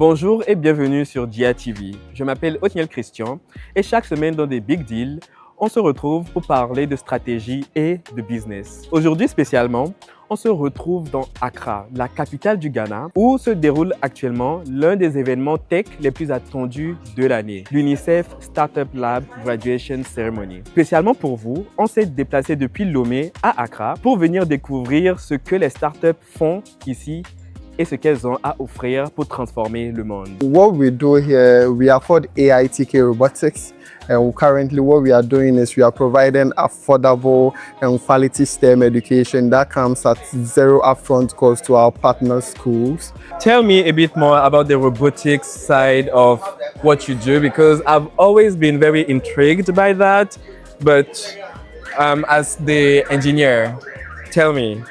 Bonjour et bienvenue sur Dia TV. Je m'appelle Othniel Christian et chaque semaine dans des Big Deals, on se retrouve pour parler de stratégie et de business. Aujourd'hui spécialement, on se retrouve dans Accra, la capitale du Ghana, où se déroule actuellement l'un des événements tech les plus attendus de l'année, l'UNICEF Startup Lab Graduation Cérémonie. Spécialement pour vous, on s'est déplacé depuis Lomé à Accra pour venir découvrir ce que les startups font ici et ce qu'elles ont à offrir pour transformer le monde. What we do here, we afford AITK robotics, and currently what we are doing is we are providing affordable and quality STEM education that comes at zero upfront cost to our partner schools. Tell me a bit more about the robotics side of what you do, because I've always been very intrigued by that, but as the engineer, tell me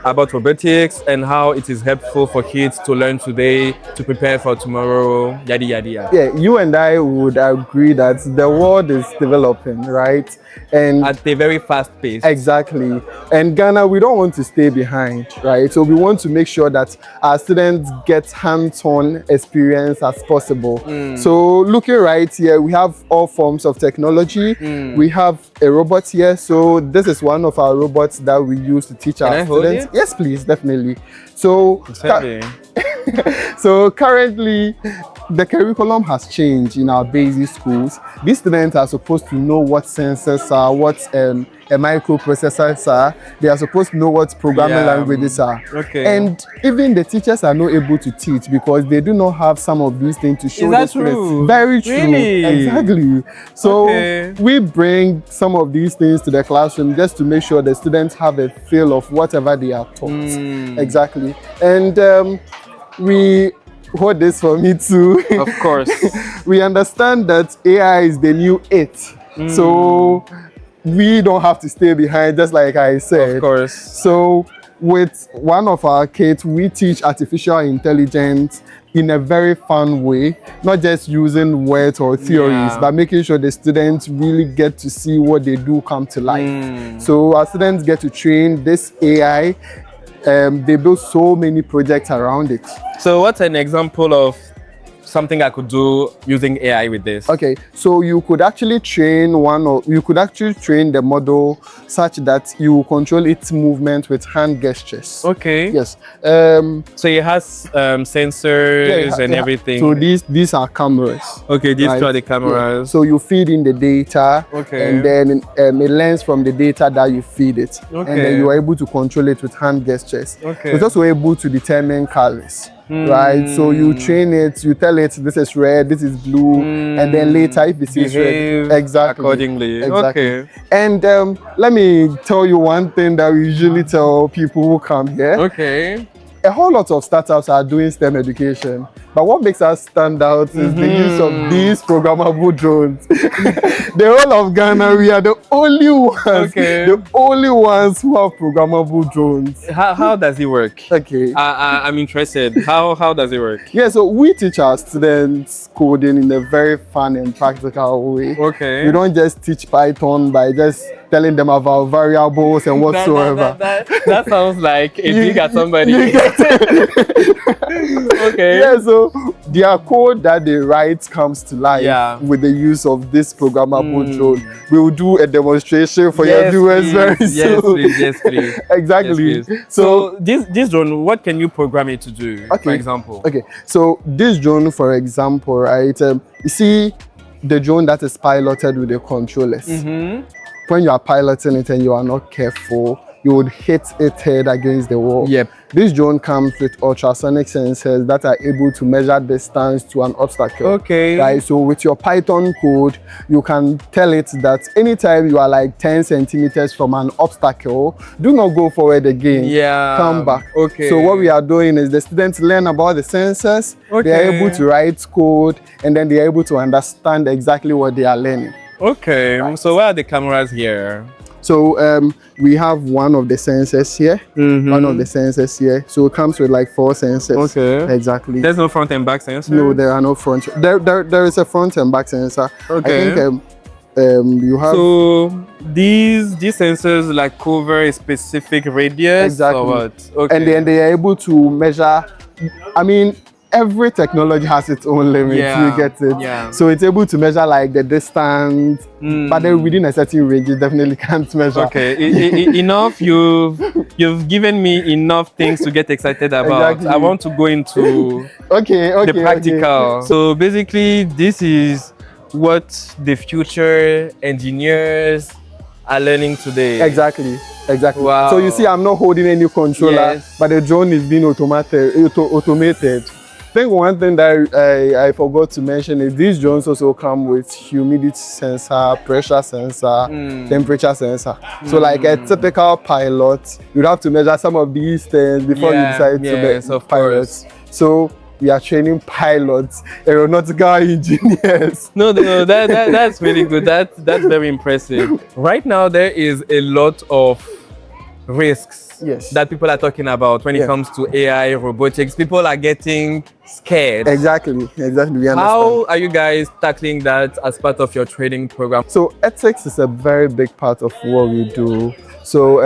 about robotics and how it is helpful for kids to learn today, to prepare for tomorrow, yada yada yada. Yeah, you and I would agree that the world is developing, right? And at a very fast pace. Exactly. And Ghana, we don't want to stay behind, right? So we want to make sure that our students get hands-on experience as possible. So looking right here, we have all forms of technology. We have a robot here. So this is one of our robots that we use to teach our students. Yes, please, definitely. So, so currently, the curriculum has changed in our basic schools. These students are supposed to know what sensors are, what a microprocessors are. They are supposed to know what programming languages are. And even the teachers are not able to teach because they do not have some of these things to show the students. Very true. Really? Exactly. So we bring some of these things to the classroom just to make sure the students have a feel of whatever they are taught. Exactly. And we hold this for me too. Of course. We understand that AI is the new it. So we don't have to stay behind, just like I said. Of course. So with one of our kids, we teach artificial intelligence in a very fun way, not just using words or theories, but making sure the students really get to see what they do come to life. So our students get to train this AI. They build so many projects around it. So what's an example of something I could do using AI with this? Okay, so you could actually train the model such that you control its movement with hand gestures. Okay. Yes. So it has sensors and everything. So these are cameras. Okay, these are the cameras. So you feed in the data, and then it learns from the data that you feed it, and then you are able to control it with hand gestures. It's also able to determine colors. Right, so you train it, you tell it this is red, this is blue, and then later if it sees red, accordingly. Exactly. And let me tell you one thing that we usually tell people who come here. A whole lot of startups are doing STEM education, but what makes us stand out is the use of these programmable drones. The whole of Ghana, we are the only ones, the only ones who have programmable drones. How does it work? I'm interested. How does it work? Yeah, so we teach our students coding in a very fun and practical way. We don't just teach Python by just telling them about variables and whatsoever. That sounds like a dig at somebody. Yeah, so their code that they write comes to life with the use of this programmable drone. We will do a demonstration for your viewers very soon. Yes, please. Exactly. Yes, please. So this drone, what can you program it to do, for example? So this drone, for example, right? You see the drone that is piloted with the controllers. When you are piloting it and you are not careful, you would hit its head against the wall. This drone comes with ultrasonic sensors that are able to measure distance to an obstacle. Right? So with your Python code, you can tell it that anytime you are like 10 centimeters from an obstacle, do not go forward again. Come back. So what we are doing is the students learn about the sensors, they are able to write code, and then they are able to understand exactly what they are learning. So where are the cameras here? So we have one of the sensors here, one of the sensors here. So it comes with like 4 sensors. Exactly. There's no front and back sensor? No, there are no front. There is a front and back sensor. I think you have. So these sensors like cover a specific radius. Exactly. Or what? And then they are able to measure. I mean, every technology has its own limits. Yeah. You get it? Yeah. So it's able to measure like the distance, but then within a certain range, it definitely can't measure. Okay, enough. You've given me enough things to get excited about. Exactly. I want to go into Okay. the practical. Okay. So basically, this is what the future engineers are learning today. Exactly. Wow. So you see, I'm not holding any controller, Yes. but the drone is being automated. I think one thing that I forgot to mention is these drones also come with humidity sensor, pressure sensor, temperature sensor. So like a typical pilot, you'd have to measure some of these things before you decide to be pilots. So we are training pilots, aeronautical engineers. No, that's really good. That's very impressive. Right now, there is a lot of risks that people are talking about when it comes to AI, robotics. People are getting scared. Exactly. We understand. How are you guys tackling that as part of your training program? So ethics is a very big part of what we do. So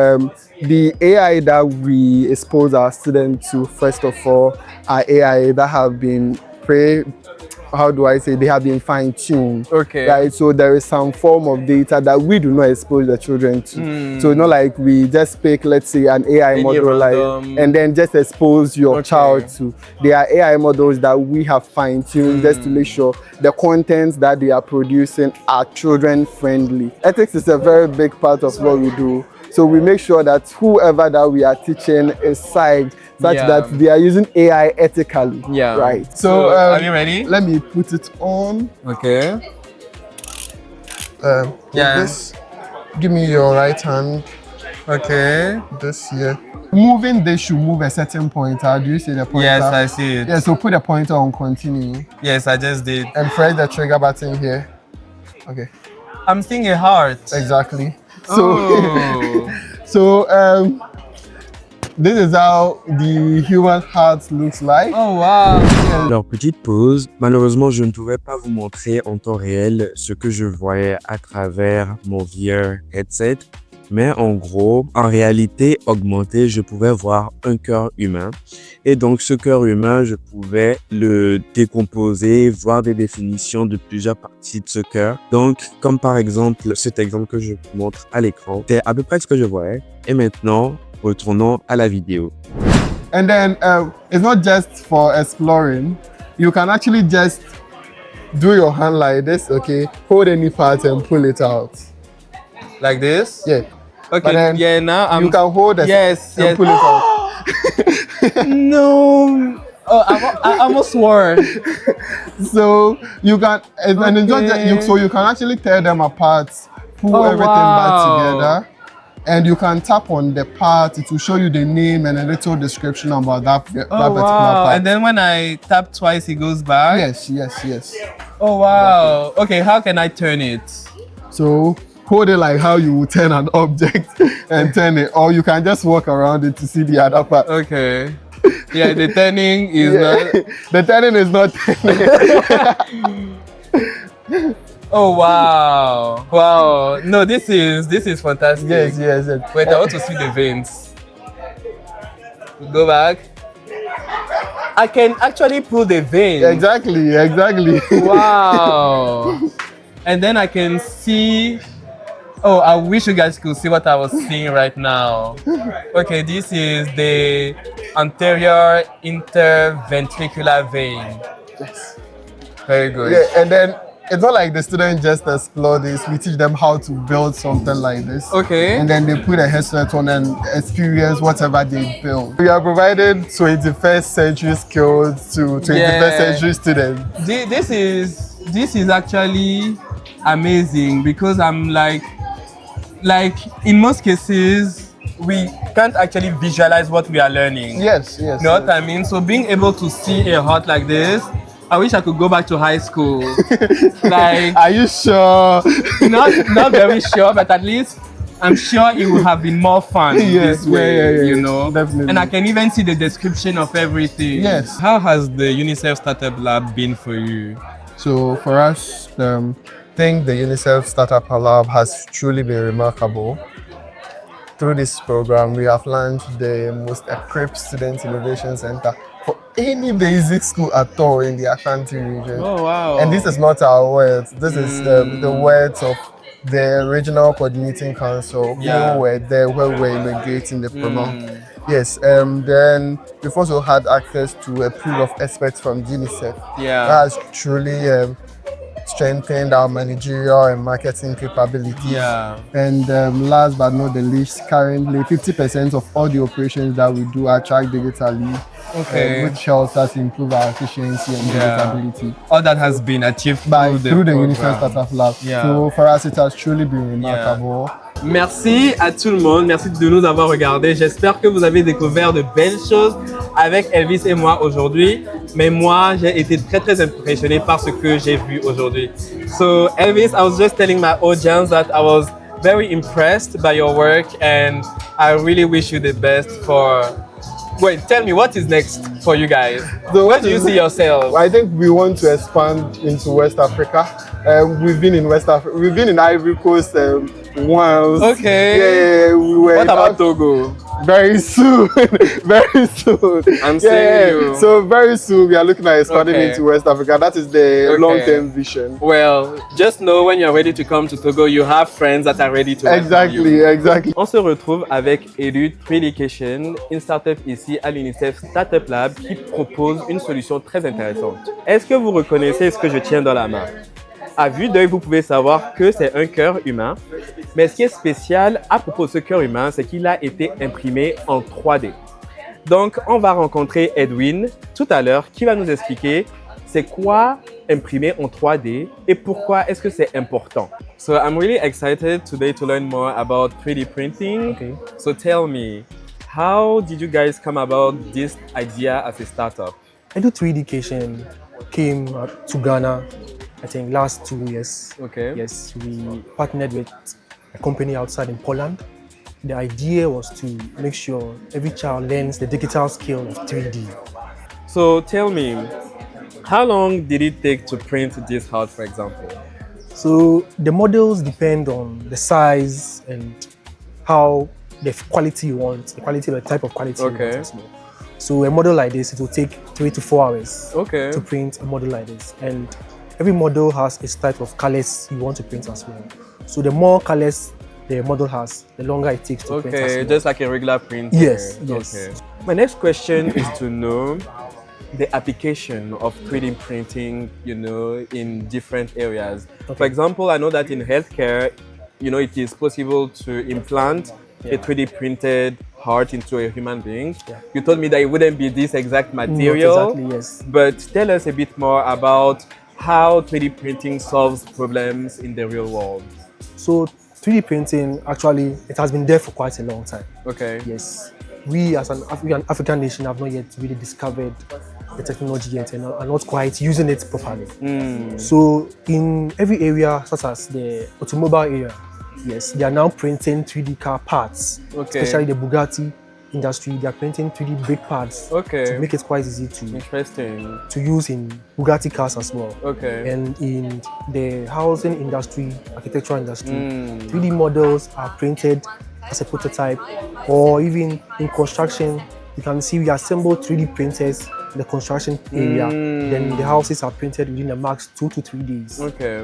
the AI that we expose our students to, first of all, are AI that have been they have been fine-tuned. Okay. Right. So there is some form of data that we do not expose the children to. So it's not like we just pick, let's say, an AI model and then just expose your child to. There are AI models that we have fine-tuned just to make sure the contents that they are producing are children-friendly. Ethics is a very big part of what we do. So we make sure that whoever that we are teaching is psyched such that they are using AI ethically. Yeah. Right. So are you ready? Let me put it on. Okay. This. Give me your right hand. Okay. This here. Moving this should move a certain pointer. Do you see the pointer? Yes, I see it. Yeah, so put the pointer on continue. Yes, I just did. And press the trigger button here. Okay. I'm seeing a heart. Exactly. So, this is how the human heart looks like. Oh wow! Alors, petite pause. Malheureusement, je ne pouvais pas vous montrer en temps réel ce que je voyais à travers mon VR headset. Mais en gros, en réalité augmentée, je pouvais voir un cœur humain. Et donc, ce cœur humain, je pouvais le décomposer, voir des définitions de plusieurs parties de ce cœur. Donc, comme par exemple, cet exemple que je vous montre à l'écran, c'est à peu près ce que je voyais. Et maintenant, retournons à la vidéo. And then, it's not just for exploring. You can actually just do your hand like this, okay? Hold any part and pull it out. Like this? Yeah. Okay. Then, now you can hold it and pull it out. No. Oh, I almost swore. So you can, and it's not just, so you can actually tear them apart, pull everything back together, and you can tap on the part. It will show you the name and a little description about that particular part. And then when I tap twice, it goes back. Yes. Oh wow. Okay, how can I turn it? So hold it like how you would turn an object and turn it, or you can just walk around it to see the other part. Okay. Yeah, the turning is not. The turning is not turning. Oh wow! Wow! No, this is fantastic. Yes. Wait, I want to see the veins. Go back. I can actually pull the veins. Exactly. Wow! And then I can see. Oh, I wish you guys could see what I was seeing right now. Okay, this is the anterior interventricular vein. Yes. Very good. Yeah, and then it's not like the students just explore this. We teach them how to build something like this. Okay. And then they put a headset on and experience whatever they build. We are providing 21st century skills to 21st century students. This is actually amazing because I'm like in most cases we can't actually visualize what we are learning. Yes. You know what I mean? So being able to see a heart like this, I wish I could go back to high school. Like, are you sure? Not very sure, but at least I'm sure it would have been more fun this way, you know. Definitely. And I can even see the description of everything. Yes. How has the UNICEF Startup Lab been for you? So for us, I think the UNICEF Startup Lab has truly been remarkable. Through this program, we have launched the most equipped student innovation center any basic school at all in the Ashanti region. Oh, wow. And this is not our words. This is the words of the regional coordinating council who were there where we were inaugurating the program. Yes, then we've also had access to a pool of experts from UNICEF. Yeah. That has truly strengthened our managerial and marketing capabilities. Yeah. And last but not the least, currently 50% of all the operations that we do are tracked digitally. Okay. Which helps us improve our efficiency and digitability. All that has been achieved Through the program. UNICEF Startup Lab. Yeah. So for us, it has truly been remarkable. Merci à tout le monde, merci de nous avoir regardés. J'espère que vous avez découvert de belles choses avec Elvis et moi aujourd'hui. Mais moi, j'ai été très impressionné par ce que j'ai vu aujourd'hui. So Elvis, I was just telling my audience that I was very impressed by your work and I really wish you the best for... Wait, tell me, what is next for you guys? So Where do you see yourself? I think we want to expand into West Africa. We've been in West Africa. We've been in Ivory Coast once. Okay. Yeah, we were. What about Togo? Very soon. Very soon. I'm seeing you. So very soon we are looking at expanding into West Africa. That is the long-term vision. Well, just know when you're ready to come to Togo, you have friends that are ready to Exactly. On se retrouve avec Edu 3Dication, une startup ici à l'UNICEF Startup Lab qui propose une solution très intéressante. Est-ce que vous reconnaissez ce que je tiens dans la main? À vue d'œil, vous pouvez savoir que c'est un cœur humain. Mais ce qui est spécial à propos de ce cœur humain, c'est qu'il a été imprimé en 3D. Donc, on va rencontrer Edwin tout à l'heure qui va nous expliquer c'est quoi imprimer en 3D et pourquoi est-ce que c'est important. So I'm really excited today to learn more about 3D printing. Okay. So tell me, how did you guys come about this idea as a startup? Edu 3Dication came to Ghana, I think, last 2 years. Okay. Yes, we partnered with a company outside in Poland. The idea was to make sure every child learns the digital skill of 3D. So tell me, how long did it take to print this out, for example? So the models depend on the size and how the quality you want, the quality or the type of quality you want as well. So a model like this, it will take 3 to 4 hours to print a model like this. And every model has its type of colors you want to print as well. So the more colors the model has, the longer it takes to print as well. Just like a regular print. Yes. Okay. My next question is to know the application of 3D printing, in different areas. For example, I know that in healthcare, it is possible to implant a 3D printed heart into a human being. You told me that it wouldn't be this exact material. Not exactly, yes. But tell us a bit more about how 3D printing solves problems in the real world. So 3D printing, actually, it has been there for quite a long time. Okay. Yes. We as an African nation have not yet really discovered the technology yet and are not quite using it properly. So in every area, such as the automobile area, yes, they are now printing 3D car parts, especially the Bugatti industry. They are printing 3D brake pads to make it quite easy to use in Bugatti cars as well. And in the housing industry, architectural industry, 3D models are printed as a prototype, or even in construction, you can see we assemble 3D printers in the construction area. Then the houses are printed within a max 2 to 3 days.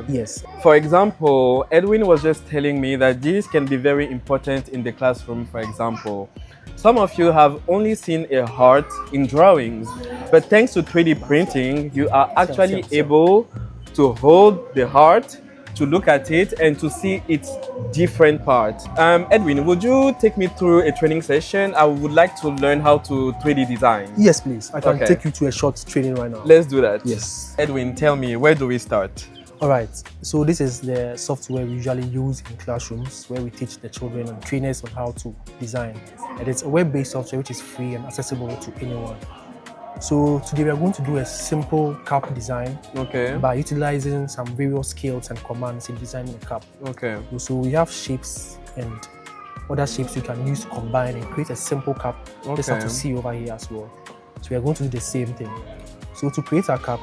Yes. For example, Edwin was just telling me that this can be very important in the classroom, for example. Some of you have only seen a heart in drawings, but thanks to 3D printing, you are actually able to hold the heart, to look at it and to see its different parts. Edwin, would you take me through a training session? I would like to learn how to 3D design. Yes, please. I can take you to a short training right now. Let's do that. Yes. Edwin, tell me, where do we start? All right. So this is the software we usually use in classrooms where we teach the children and trainers on how to design. And it's a web-based software which is free and accessible to anyone. So today we are going to do a simple cap design by utilizing some various skills and commands in designing a cap. So we have shapes and other shapes you can use to combine and create a simple cap. Just have to see over here as well. So we are going to do the same thing. So to create our cap,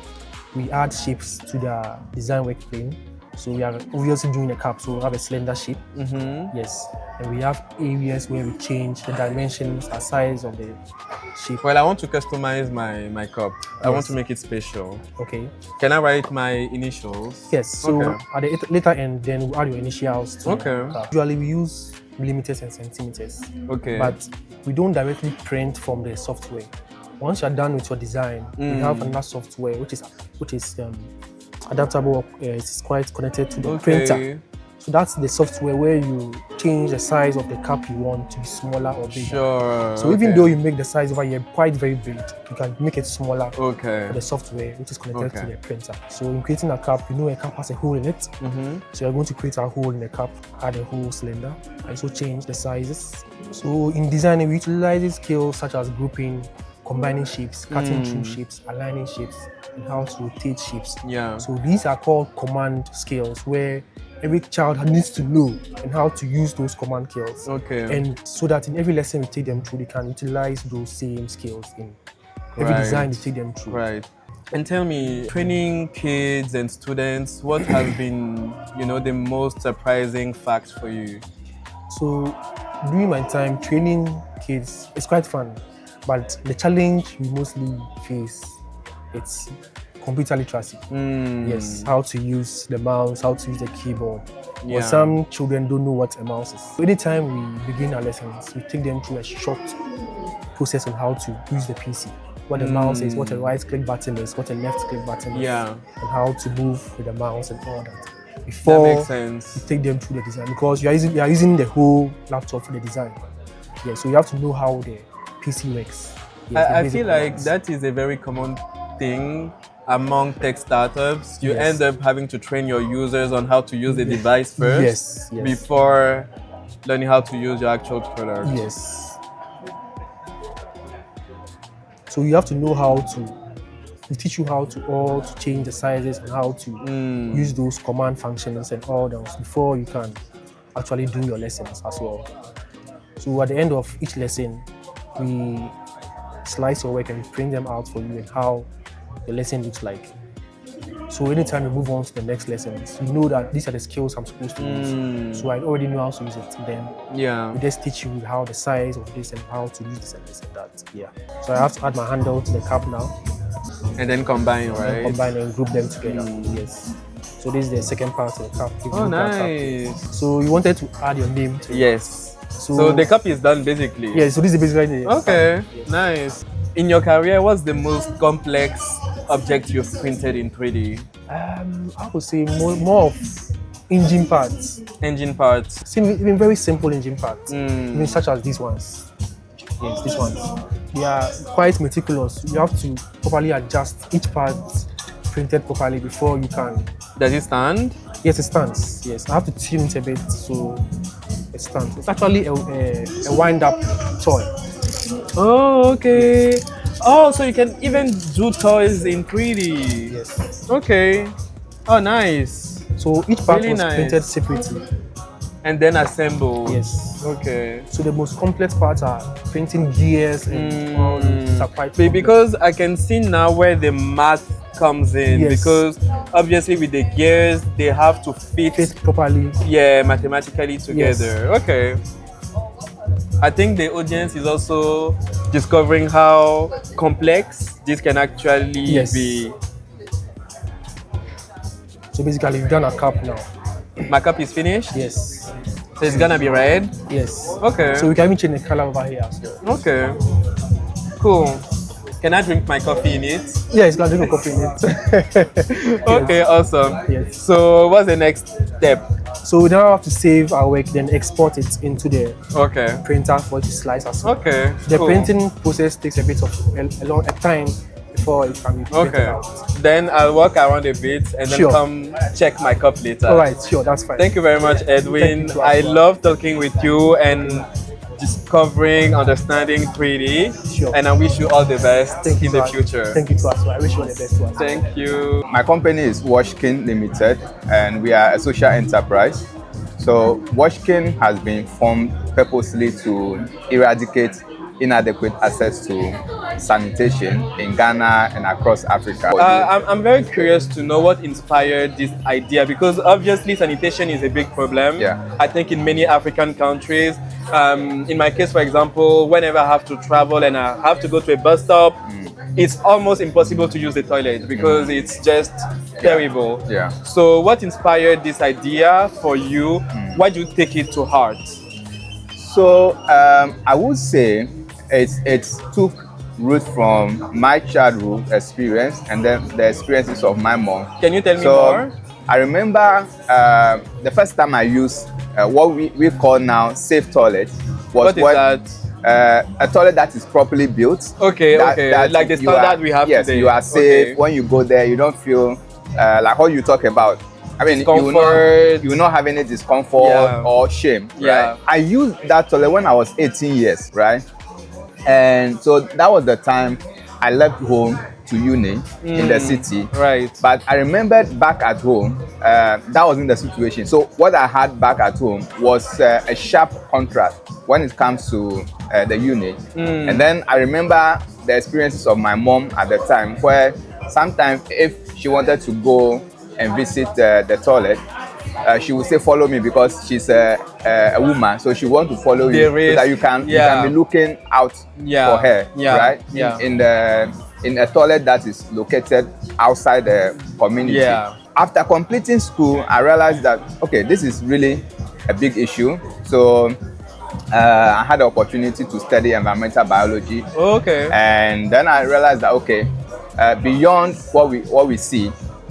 we add shapes to the design work plane. So we are obviously doing a cup, so we have a cylinder shape. Yes. And we have areas where we change the dimensions, the size of the shape. Well, I want to customize my cup. I want Yes. to make it special. Okay. Can I write my initials? Yes. So Okay. at the later end, then we add your initials to Okay. the cup. Usually we use millimeters and centimeters, Okay. but we don't directly print from the software. Once you're done with your design, we have another software which is adaptable. It's quite connected to the printer. So that's the software where you change the size of the cup you want to be smaller or bigger. Sure. So even though you make the size over here quite very big, you can make it smaller Okay. for the software which is connected to Okay. the printer. So in creating a cup, you know a cup has a hole in it. So you're going to create a hole in the cup, add a whole cylinder, and so change the sizes. So in designing, we utilize skills such as grouping, combining shapes, cutting through shapes, aligning shapes, and how to rotate shapes. Yeah. So these are called command skills where every child needs to know and how to use those command skills. Okay. And so that in every lesson we take them through, they can utilize those same skills in every Right. design we take them through. Right. And tell me, training kids and students, what has been, the most surprising fact for you? So during my time training kids, it's quite fun, but the challenge we mostly face, it's computer literacy. Yes, how to use the mouse, how to use the keyboard. Yeah. But some children don't know what a mouse is. So anytime we begin our lessons, we take them through a short process on how to use the PC. What the mouse is, what a right click button is, what a left click button is, Yeah. and how to move with the mouse and all that. Before That makes sense. you take them through the design, because you are using the whole laptop for the design. Yeah, so you have to know how the PC works. Yes, the I basic feel like commands. that is a very common thing among tech startups. You Yes. end up having to train your users on how to use the device first Yes, yes. before learning how to use your actual product. Yes. So you have to know how to. We teach you how to change the sizes and how to use those command functions and all those before you can actually do your lessons as well. So at the end of each lesson, we slice your work and we print them out for you and how the lesson looks like. So anytime we move on to the next lessons, you know that these are the skills I'm supposed to use. So I already know how to use it. Then Yeah. we just teach you how the size of this and how to use this and this and that. Yeah. So I have to add my handle to the cup now, And then combine, right? combine and group them together. Yes. So this is the second part of the cup. the Oh, group cup. nice. So you wanted to add your name to it. Yes. So, So the cup is done basically. Yeah. So this is basically the Okay, Yes. nice. In your career, what's the most complex object you've printed in 3D? I would say more of engine parts. Engine parts. Even very simple engine parts, Mm. even such as these ones. Yes, these ones. They are quite meticulous. You have to properly adjust each part printed properly before you can. Does it stand? Yes, it stands. Yes, I have to tune it a bit so it stands. It's actually a wind-up toy. Oh, okay. Oh, so you can even do toys in 3D. Yes. Okay. Oh, nice. So each part Really was nice. printed separately. And then assemble. Yes. Okay. So the most complex parts are printing gears and all these are quite complex. Because I can see now where the math comes in. Yes. Because obviously with the gears, they have to fit, fit properly. mathematically together. Okay. I think the audience is also discovering how complex this can actually Yes. be. So basically, we've done a cup now. My cup is finished. Yes. So it's gonna be red. Yes. Okay. So we can even change the color over here as well. Okay. Cool. Can I drink my coffee in it? Yeah, it's gonna do a coffee in it. Okay, awesome. Yes. So what's the next step? So we now have to save our work, then export it into the Okay. printer for it to slice as well. Okay. The cool. printing process takes a bit of a long time before it can be printed Okay. out. Then I'll walk around a bit and then Sure. come check my cup later. All right, sure, that's fine. Thank you very much, Edwin. Thank you I as well. love talking with you and discovering, understanding 3D. Sure. And I wish you all the best Thank you in the so much. future. Thank you to us. I wish you all the best to us. Thank you. My company is Washkin Limited and we are a social enterprise. So Washkin has been formed purposely to eradicate inadequate access to sanitation in Ghana and across Africa. I'm very curious to know what inspired this idea, because obviously sanitation is a big problem. Yeah. I think in many African countries. In my case, for example, whenever I have to travel and I have to go to a bus stop, it's almost impossible to use the toilet because it's just terrible. Yeah. So what inspired this idea for you? Why did you take it to heart? So I would say it took root from my childhood experience and then the experiences of my mom. Can you tell me more? I remember the first time I used what we call now safe toilet was What is that? A toilet that is properly built. Okay, that like the standard we have yes, today. You are safe. Okay. When you go there, you don't feel like how you talk about. I mean, you will not have any discomfort or shame. Yeah. Right? I used that toilet when I was 18 years, right? And so that was the time I left home to uni in the city. Right. But I remembered back at home, that wasn't the situation. So what I had back at home was a sharp contrast when it comes to the unit. And then I remember the experiences of my mom at the time, where sometimes if she wanted to go and visit the toilet, she would say, follow me, because she's a woman, so she wants to follow you so that you can be looking out for her, right? Yeah. In a toilet that is located outside the community. Yeah. After completing school, I realized that, okay, this is really a big issue. So I had the opportunity to study environmental biology. Okay. And then I realized that, okay, beyond what we see,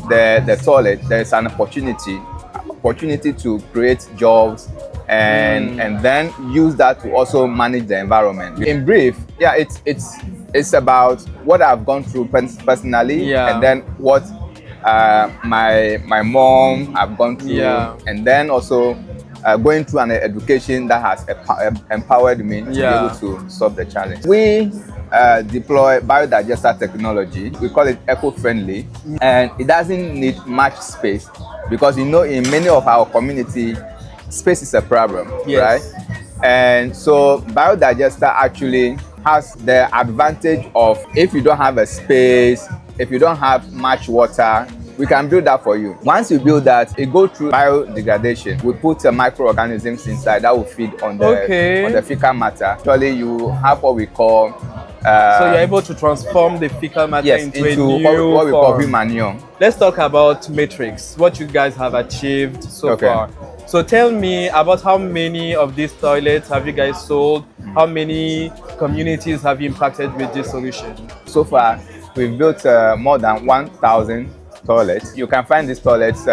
the toilet, there's an opportunity to create jobs and then use that to also manage the environment. In brief, yeah, it's about what I've gone through personally, and then what my mom have gone through, and then also going through an education that has empowered me to be able to solve the challenge. We deploy biodigester technology. We call it eco-friendly, and it doesn't need much space, because in many of our community, space is a problem, right? And so biodigester actually has the advantage of, if you don't have a space, if you don't have much water, we can build that for you. Once you build that, it goes through biodegradation. We put microorganisms inside that will feed on the fecal matter. Actually, you have what we call so you're able to transform the fecal matter into a new what we call manure. Let's talk about metrics, what you guys have achieved so far. So tell me about how many of these toilets have you guys sold? How many communities have you impacted with this solution? So far, we've built more than 1,000 toilets. You can find these toilets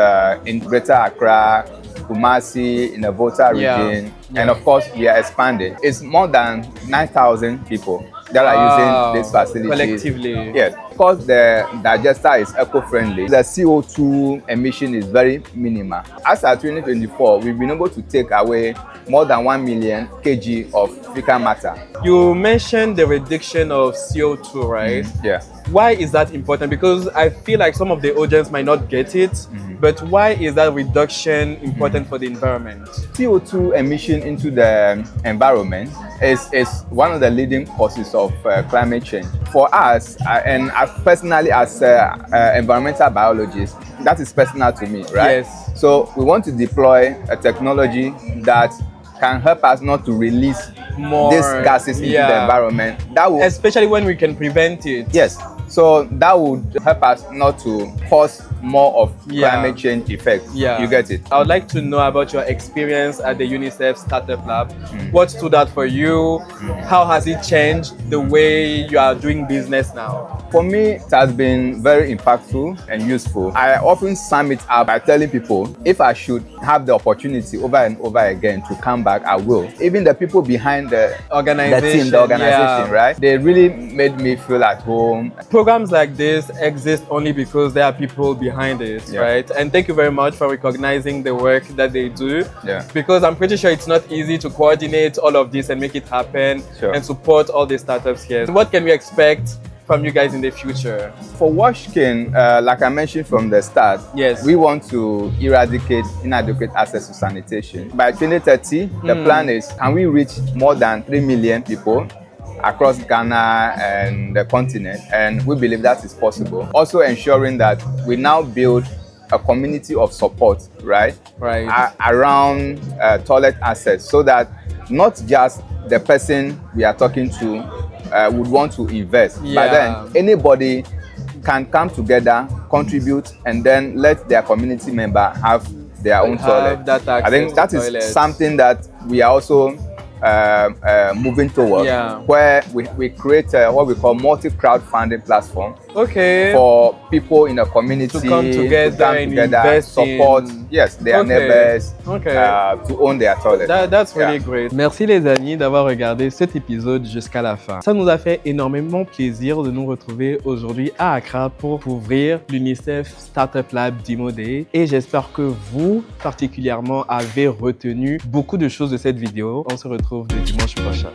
in Greater Accra, Kumasi, in the Volta region, and of course, we are expanding. It's more than 9,000 people that are using these facilities collectively. Yes, because the digester is eco-friendly, the CO2 emission is very minimal. As at 2024, we've been able to take away more than 1 million kg of fecal matter. You mentioned the reduction of CO2, right? Yeah. Why is that important? Because I feel like some of the audience might not get it, but why is that reduction important for the environment? CO2 emission into the environment is one of the leading causes of climate change. For us, and personally as environmental biologist, that is personal to me, right? Yes. So we want to deploy a technology that can help us not to release more these gases into the environment. That will, especially when we can prevent it. Yes. So that would help us not to cause more of climate change effect. Yeah. You get it? I would like to know about your experience at the UNICEF Startup Lab. What stood out for you? How has it changed the way you are doing business now? For me, it has been very impactful and useful. I often sum it up by telling people, if I should have the opportunity over and over again to come back, I will. Even the people behind the organization, right? They really made me feel at home. Programs like this exist only because there are people behind it, right? And thank you very much for recognizing the work that they do. Because I'm pretty sure it's not easy to coordinate all of this and make it happen and support all the startups here. What can we expect from you guys in the future? For Washkin, like I mentioned from the start, we want to eradicate inadequate access to sanitation. By 2030, the plan is, can we reach more than 3 million people across Ghana and the continent, and we believe that is possible. Also ensuring that we now build a community of support, right? Right. Around toilet access, so that not just the person we are talking to would want to invest, but then anybody can come together, contribute, and then let their community member have their own toilet. I think that is something that we are also moving towards, where we create what we call multi-crowdfunding platform for people in the community to come together, and invest support their neighbors to own their toilet. That's really great. Merci les amis d'avoir regardé cet épisode jusqu'à la fin. Ça nous a fait énormément plaisir de nous retrouver aujourd'hui à Accra pour couvrir l'UNICEF Startup Lab Demo Day, et j'espère que vous particulièrement avez retenu beaucoup de choses de cette vidéo. On se retrouve le dimanche prochain.